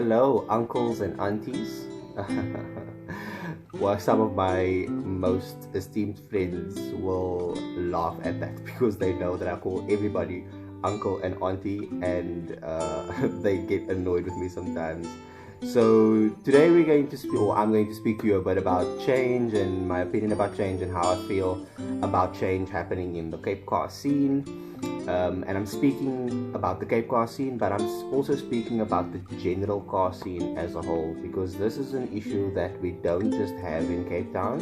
Hello, uncles and aunties. Well, some of my most esteemed friends will laugh at that because they know that I call everybody uncle and auntie, and they get annoyed with me sometimes. So today we're going to speak, or I'm going to speak to you a bit about change and my opinion about change and how I feel about change happening in the Cape Car scene. And I'm speaking about the Cape car scene, but I'm also speaking about the general car scene as a whole, because this is an issue that we don't just have in Cape Town.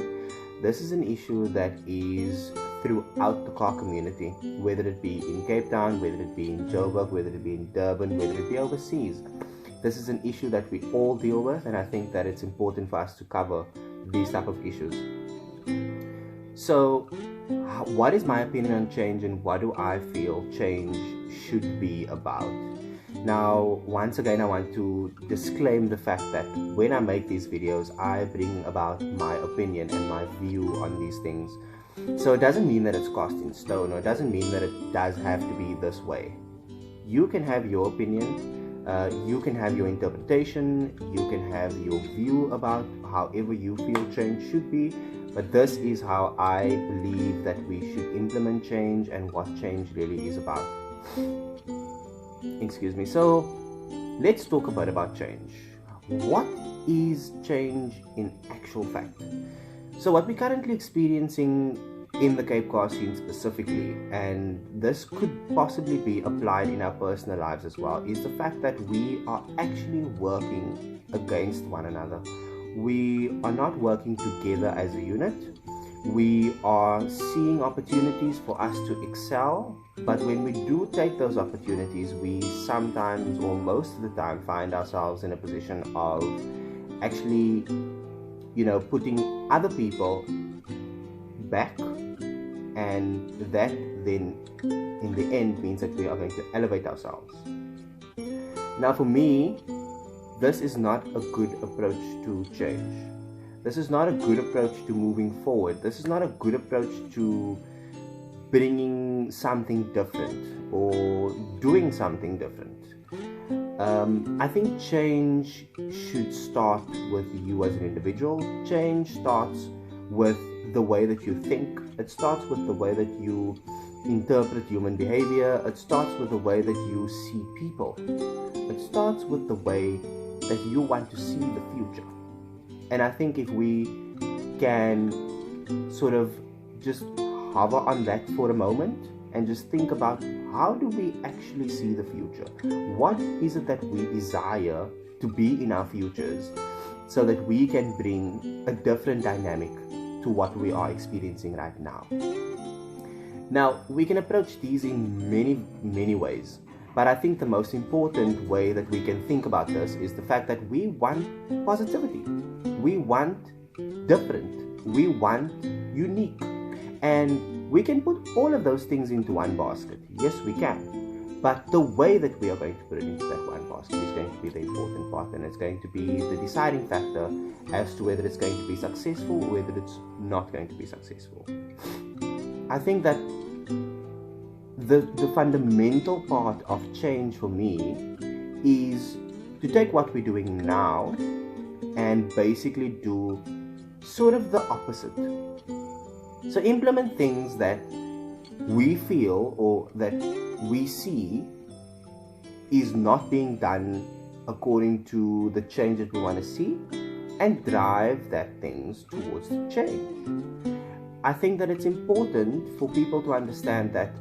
This is an issue that is throughout the car community, whether it be in Cape Town, whether it be in Joburg, whether it be in Durban, whether it be overseas. This is an issue that we all deal with, and I think that it's important for us to cover these type of issues. So, what is my opinion on change, and what do I feel change should be about? Now, once again, I want to disclaim the fact that when I make these videos, I bring about my opinion and my view on these things. So it doesn't mean that it's cast in stone, or it doesn't mean that it does have to be this way. You can have your opinion, you can have your interpretation, you can have your view about however you feel change should be. But this is how I believe that we should implement change and what change really is about. Excuse me. So let's talk a bit about change. What is change in actual fact? So what we're currently experiencing in the Cape car scene specifically, and this could possibly be applied in our personal lives as well, is the fact that we are actually working against one another. We are not working together as a unit. We are seeing opportunities for us to excel, but when we do take those opportunities, we sometimes, or most of the time, find ourselves in a position of actually, putting other people back, and that then in the end means that we are going to elevate ourselves. Now, for me, this is not a good approach to change. This is not a good approach to moving forward. This is not a good approach to bringing something different or doing something different. I think change should start with you as an individual. Change starts with the way that you think. It starts with the way that you interpret human behavior. It starts with the way that you see people. It starts with the way that you want to see the future. And I think if we can sort of just hover on that for a moment and just think about, how do we actually see the future? What is it that we desire to be in our futures, so that we can bring a different dynamic to what we are experiencing right now? Now, we can approach these in many ways. But I think the most important way that we can think about this is the fact that we want positivity. We want different. We want unique. And we can put all of those things into one basket. Yes, we can. But the way that we are going to put it into that one basket is going to be the important part, and it's going to be the deciding factor as to whether it's going to be successful or whether it's not going to be successful. I think that the fundamental part of change for me is to take what we're doing now and basically do sort of the opposite. So implement things that we feel or that we see is not being done according to the change that we want to see, and drive that things towards the change. I think that it's important for people to understand that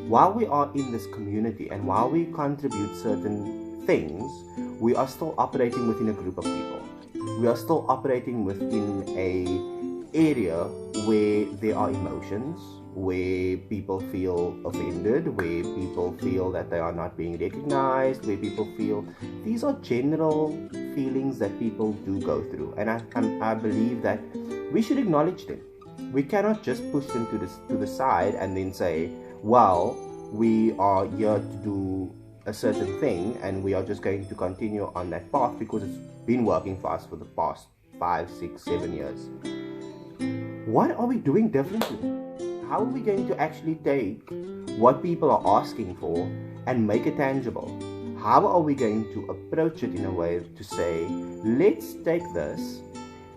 while we are in this community and while we contribute certain things, we are still operating within a group of people. We are still operating within an area where there are emotions, where people feel offended, where people feel that they are not being recognized, where people feel these are general feelings that people do go through. And I believe that we should acknowledge them. We cannot just push them to the side and then say, well, we are here to do a certain thing and we are just going to continue on that path because it's been working for us for the past 5, 6, 7 years. What are we doing differently? How are we going to actually take what people are asking for and make it tangible? How are we going to approach it in a way to say, let's take this,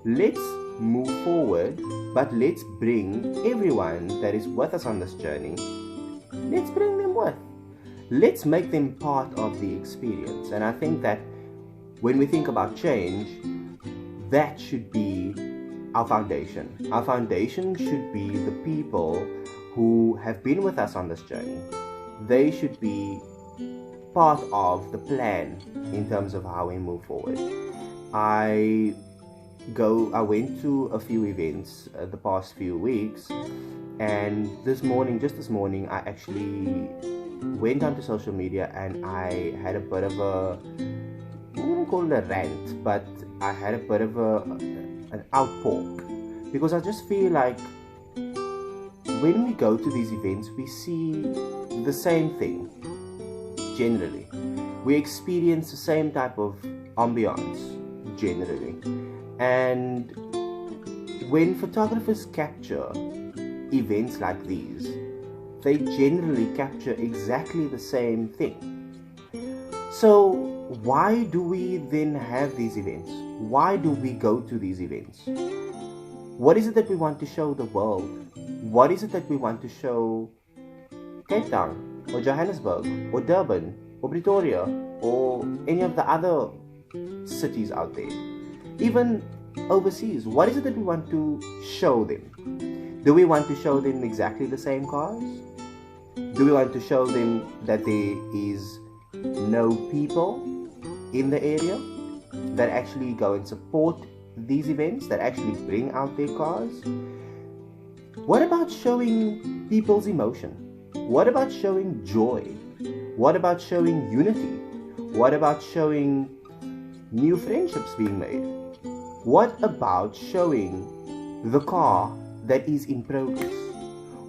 let's move forward, but let's bring everyone that is with us on this journey, let's bring them with. Let's make them part of the experience. And I think that when we think about change, that should be our foundation. Our foundation should be the people who have been with us on this journey. They should be part of the plan in terms of how we move forward. I went to a few events the past few weeks, and just this morning, I actually went onto social media and I had a bit of I wouldn't call it a rant, but I had a bit of an outpour, because I just feel like when we go to these events, we see the same thing. Generally, we experience the same type of ambiance generally, and when photographers capture events like these, they generally capture exactly the same thing. So why do we then have these events? Why do we go to these events? What is it that we want to show the world? What is it that we want to show Cape Town, or Johannesburg, or Durban, or Pretoria, or any of the other cities out there, even overseas? What is it that we want to show them? Do we want to show them exactly the same cars? Do we want to show them that there is no people in the area that actually go and support these events, that actually bring out their cars? What about showing people's emotion? What about showing joy? What about showing unity? What about showing new friendships being made? What about showing the car that is in progress?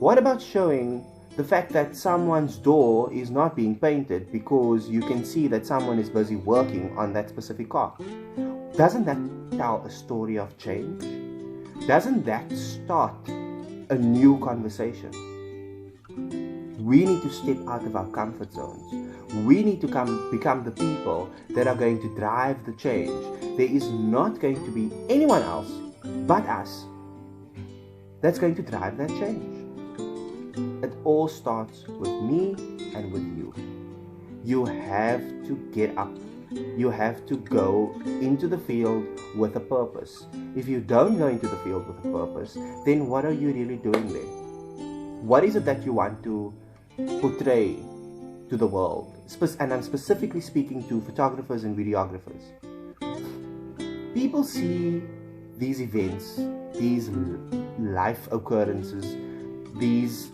What about showing the fact that someone's door is not being painted because you can see that someone is busy working on that specific car? Doesn't that tell a story of change? Doesn't that start a new conversation? We need to step out of our comfort zones. We need to become the people that are going to drive the change. There is not going to be anyone else but us that's going to drive that change. It all starts with me and with you. You have to get up. You have to go into the field with a purpose. If you don't go into the field with a purpose, then what are you really doing there? What is it that you want to portray to the world? And I'm specifically speaking to photographers and videographers. People see these events, these life occurrences, these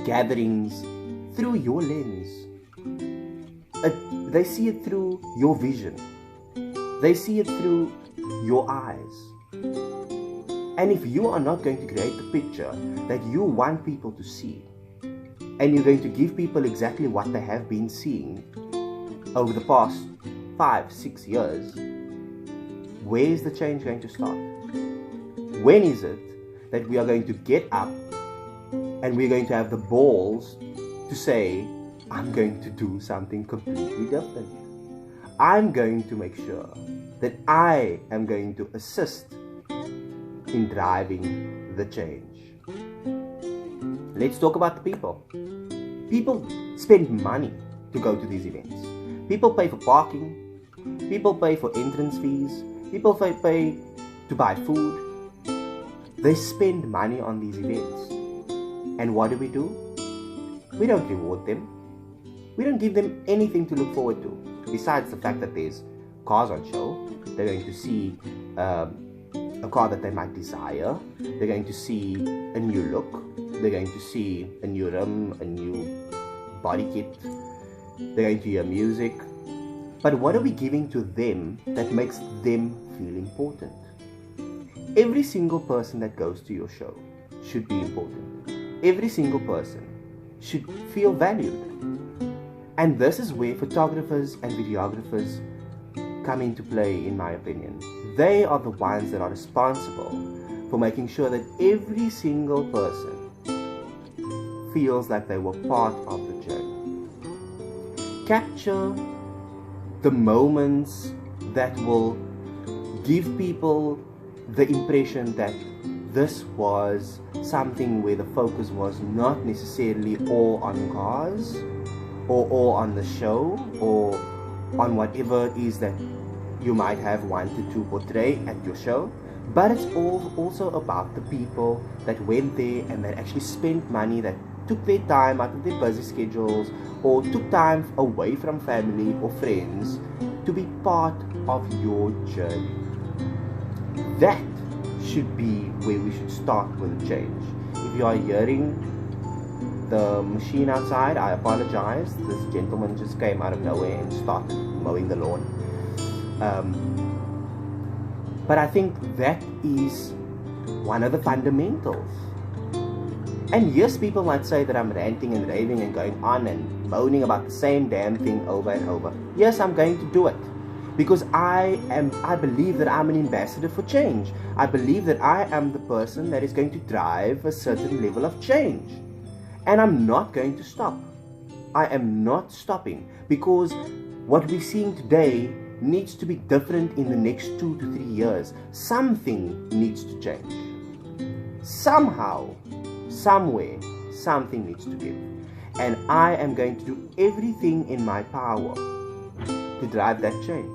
gatherings through your lens. They see it through your vision. They see it through your eyes. And if you are not going to create the picture that you want people to see, and you're going to give people exactly what they have been seeing over the past 5-6 years, where is the change going to start? When is it that we are going to get up and we're going to have the balls to say, I'm going to do something completely different? I'm going to make sure that I am going to assist in driving the change. Let's talk about the people. People spend money to go to these events. People pay for parking. People pay for entrance fees. People pay to buy food. They spend money on these events. And what do? We don't reward them. We don't give them anything to look forward to, besides the fact that there's cars on show. They're going to see a car that they might desire. They're going to see a new look. They're going to see a new rim, a new body kit. They're going to hear music. But what are we giving to them that makes them feel important? Every single person that goes to your show should be important. Every single person should feel valued. And this is where photographers and videographers come into play, in my opinion. They are the ones that are responsible for making sure that every single person feels like they were part of the journey. capture the moments that will give people the impression that this was something where the focus was not necessarily all on cars or all on the show or on whatever it is that you might have wanted to portray at your show, but it's also about the people that went there and that actually spent money, that took their time out of their busy schedules or took time away from family or friends to be part of your journey. That should be where we should start with a change. If you are hearing the machine outside, I apologize. This gentleman just came out of nowhere and started mowing the lawn. But I think that is one of the fundamentals. And yes, people might say that I'm ranting and raving and going on and moaning about the same damn thing over and over. Yes, I'm going to do it. Because I believe that I'm an ambassador for change. I believe that I am the person that is going to drive a certain level of change. And I'm not going to stop. I am not stopping. Because what we're seeing today needs to be different in the next 2 to 3 years. Something needs to change. Somehow, somewhere, something needs to give. And I am going to do everything in my power to drive that change.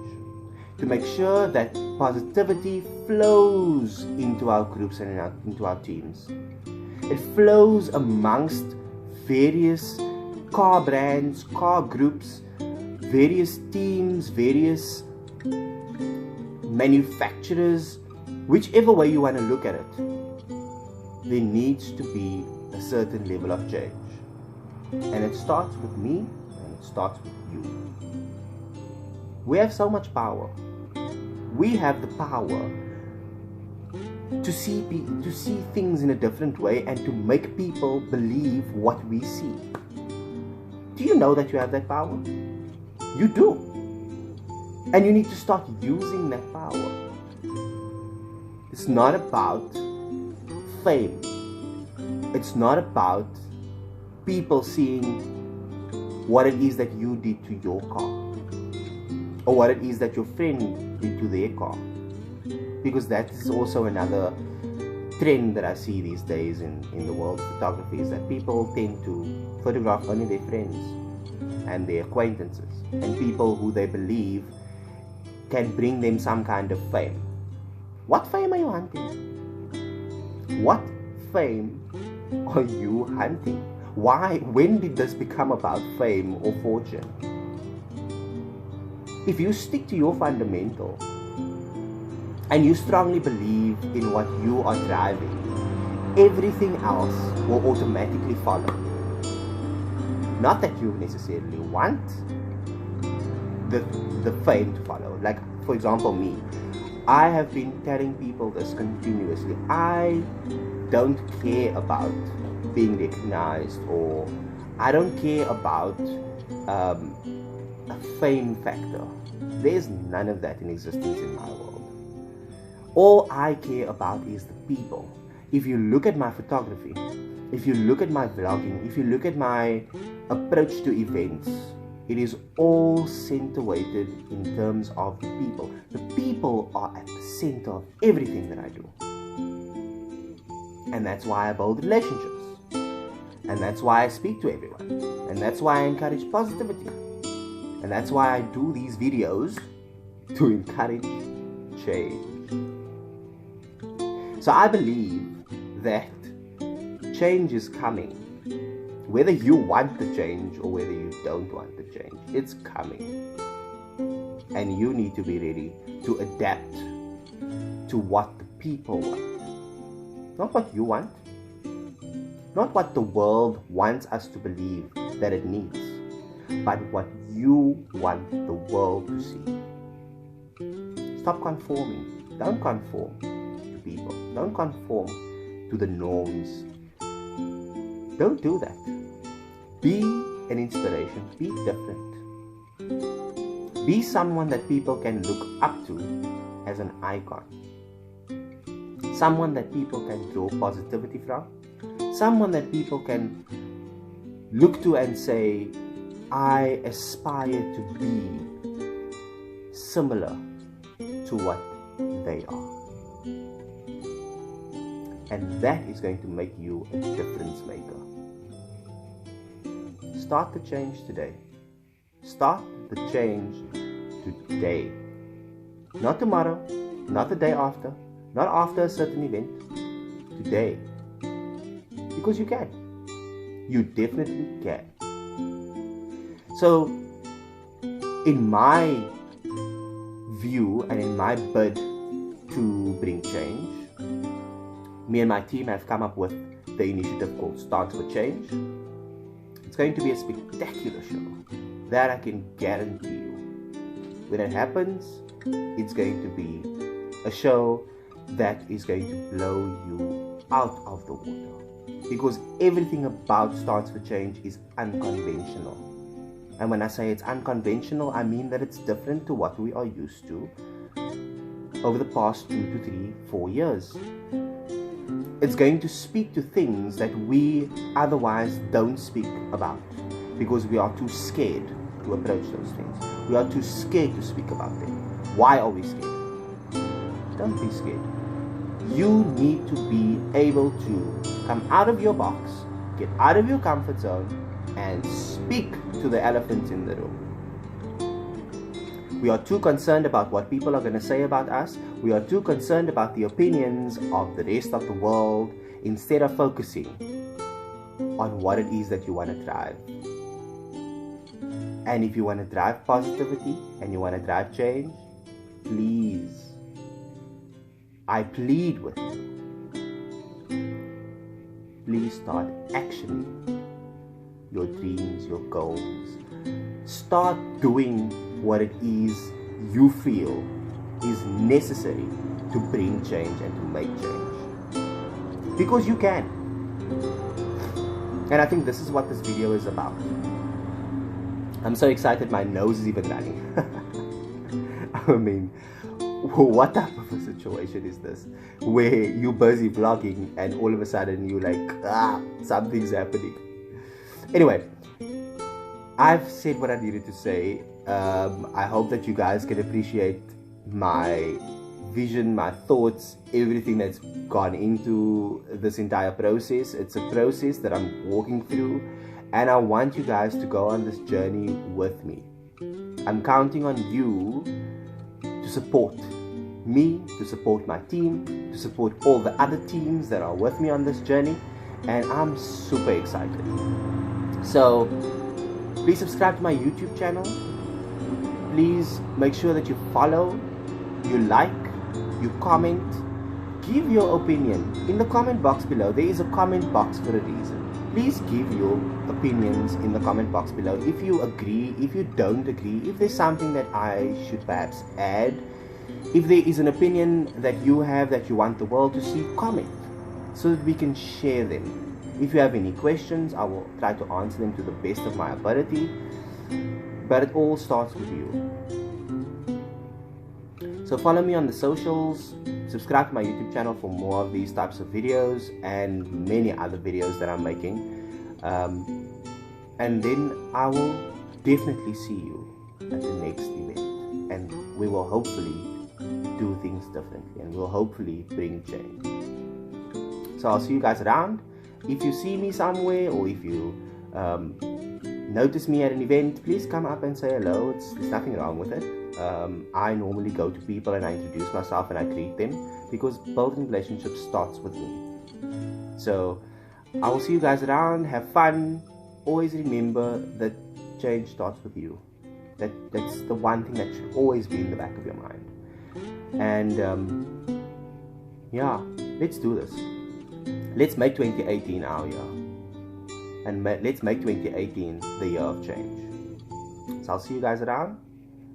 To make sure that positivity flows into our groups and into our teams. It flows amongst various car brands, car groups, various teams, various manufacturers, whichever way you want to look at it. There needs to be a certain level of change. And it starts with me and it starts with you. We have so much power. We have the power to see things in a different way and to make people believe what we see. Do you know that you have that power? You do. And you need to start using that power. It's not about fame. It's not about people seeing what it is that you did to your car or what it is that your friend did to their car, because that is also another trend that I see these days in the world of photography, is that people tend to photograph only their friends and their acquaintances and people who they believe can bring them some kind of fame. What fame are you hunting? What fame are you hunting? Why? When did this become about fame or fortune? If you stick to your fundamental and you strongly believe in what you are driving, everything else will automatically follow. Not that you necessarily want the fame to follow. Like, for example, me. I have been telling people this continuously. I don't care about being recognized, or I don't care about a fame factor. There's none of that in existence in my world. All I care about is the people. If you look at my photography, if you look at my vlogging, if you look at my approach to events, it is all center-weighted in terms of the people. The people are at the center of everything that I do. And that's why I build relationships. And that's why I speak to everyone. And that's why I encourage positivity. And that's why I do these videos, to encourage change. So I believe that change is coming. Whether you want the change or whether you don't want the change, it's coming. And you need to be ready to adapt to what the people want. Not what you want. Not what the world wants us to believe that it needs, but what you want the world to see. Stop conforming. Don't conform to people. Don't conform to the norms. Don't do that. Be an inspiration. Be different. Be someone that people can look up to as an icon. Someone that people can draw positivity from. Someone that people can look to and say, I aspire to be similar to what they are. And that is going to make you a difference maker. Start the change today. Start the change today. Not tomorrow, not the day after, not after a certain event. Today. Because you can. You definitely can. So, in my view and in my bid to bring change, me and my team have come up with the initiative called Stance for Change. It's going to be a spectacular show. That I can guarantee you. When it happens, it's going to be a show that is going to blow you out of the water. Because everything about Stance for Change is unconventional. And when I say it's unconventional, I mean that it's different to what we are used to over the past 2 to 3, 4 years. It's going to speak to things that we otherwise don't speak about because we are too scared to approach those things. We are too scared to speak about them. Why are we scared? Don't be scared. You need to be able to come out of your box, get out of your comfort zone, and speak to the elephant in the room. We are too concerned about what people are going to say about us. We are too concerned about the opinions of the rest of the world instead of focusing on what it is that you want to drive. And if you want to drive positivity and you want to drive change, please, I plead with you, please start actioning your dreams, your goals. Start doing what it is you feel is necessary to bring change and to make change. Because you can. And I think this is what this video is about. I'm so excited my nose is even running. I mean, what type of a situation is this? Where you're busy vlogging and all of a sudden you're like, something's happening. Anyway, I've said what I needed to say. I hope that you guys can appreciate my vision, my thoughts, everything that's gone into this entire process. It's a process that I'm walking through, and I want you guys to go on this journey with me. I'm counting on you to support me, to support my team, to support all the other teams that are with me on this journey, and I'm super excited. So please subscribe to my YouTube channel. Please make sure that you follow, you like, you comment, give your opinion in the comment box below. There is a comment box for a reason. Please give your opinions in the comment box below. If you agree, if you don't agree, if there's something that I should perhaps add, if there is an opinion that you have that you want the world to see, comment so that we can share them. If you have any questions, I will try to answer them to the best of my ability. But it all starts with you. So follow me on the socials, subscribe to my YouTube channel for more of these types of videos and many other videos that I'm making. And then I will definitely see you at the next event. And we will hopefully do things differently and we'll hopefully bring change. So I'll see you guys around. If you see me somewhere or if you notice me at an event, please come up and say hello. There's nothing wrong with it. I normally go to people and I introduce myself and I greet them because building relationships starts with me. So I will see you guys around. Have fun. Always remember that change starts with you. That's the one thing that should always be in the back of your mind. And yeah, let's do this. Let's make 2018 our year. And let's make 2018 the year of change. So I'll see you guys around.